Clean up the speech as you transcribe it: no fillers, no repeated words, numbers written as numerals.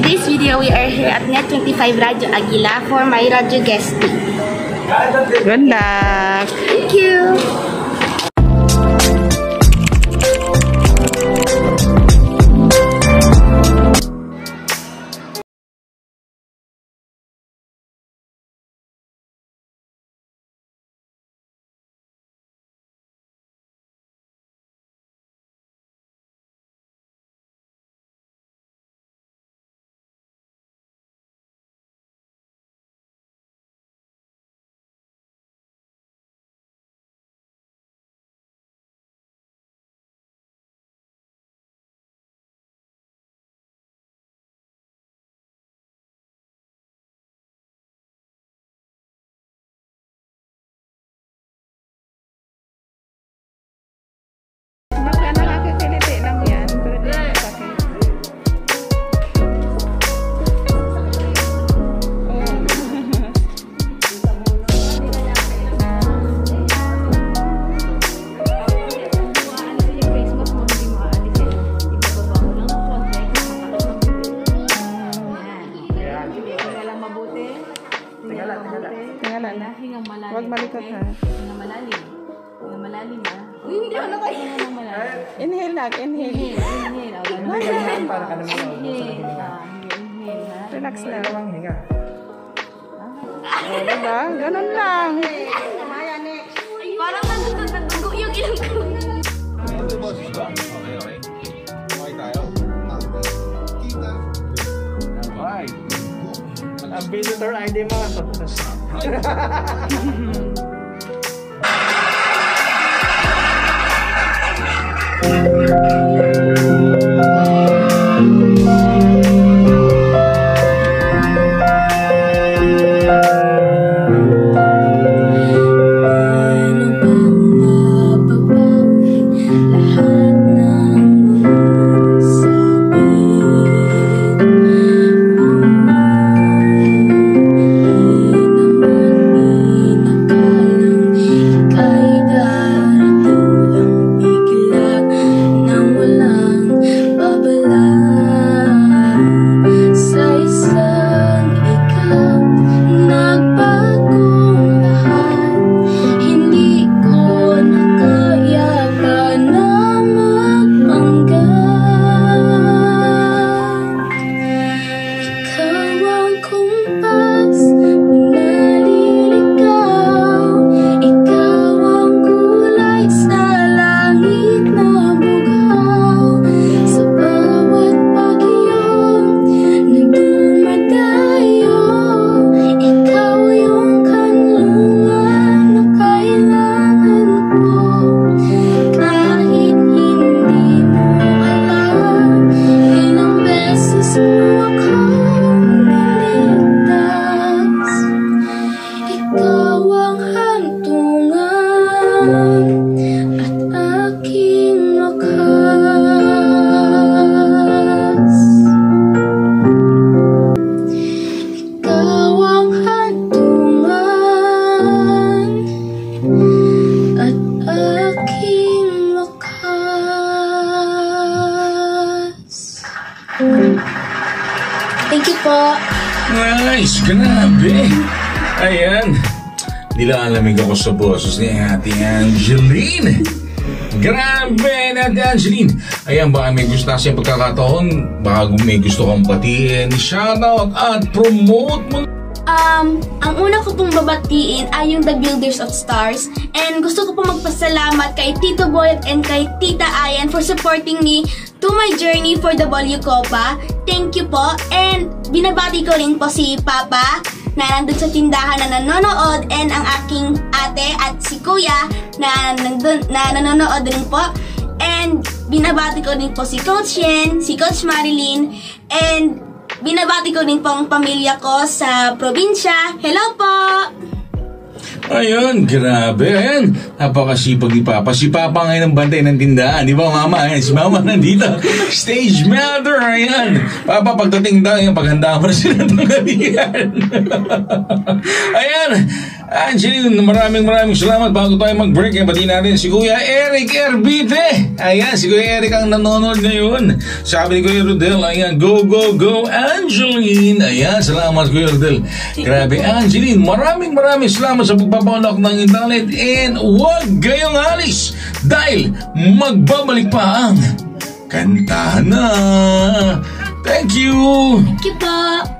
today's video, we are here at Net 25 Radyo Aguila for my radio guesting. Good luck! Thank you! Huwag malikot ha. Hinga malalim. Hinga malalim ha. Hindi ako nakahinga malalim. Inhale lang, inhale. Inhale. Inhale. Para ka naman. Inhale ha. Relax lang. Hinga. O, diba? Ganun lang. Parang nagdugo yung ilang ko. Okay tayo. Alright. Ang visitor ID mo. Thank you po. Nice, grabe. Ayan. Nilalamig ako sa boses ni Ate Angeline. Grabe na Ate Angeline. Ayan, baka may gusto na siyang pagkakataon. Baka may gusto kang batiin, shoutout at promote mo. Ang una ko pong babatiin ay yung The Builders of Stars. And gusto ko pong magpasalamat kay Tito Boy and kay Tita Ayan for supporting me to my journey for the Volleyball Copa. Thank you po. And binabati ko rin po si Papa na nandun sa tindahan na nanonood, and ang aking ate at si Kuya na nanonood rin po. And binabati ko rin po si Coach Yen, si Coach Marilyn, and binabati ko rin po ang pamilya ko sa probinsya. Hello po! Ayun, grabe. Ayan, napakasipag ni Papa. Si Papa ngayon ang bantay ng tindahan. Di ba, Mama? Ayan, si Mama nandito. Stage mother. Ayan. Papa, pagdating daw, paghanda mo na sila ng gabihan. Ayan. Angeline, maraming salamat. Bago tayo mag-break, batiin natin si Kuya Eric Erbite. Ayan, si Kuya Eric ang nanonood ngayon. Sabi ni Kuya Rodel, ayan, go Angeline. Ayan, salamat Kuya Rodel. Grabe, Angeline, maraming salamat sa pagpapaunlak ng internet. And huwag kayong alis dahil magbabalik pa ang kantahan na. Thank you. Thank you po.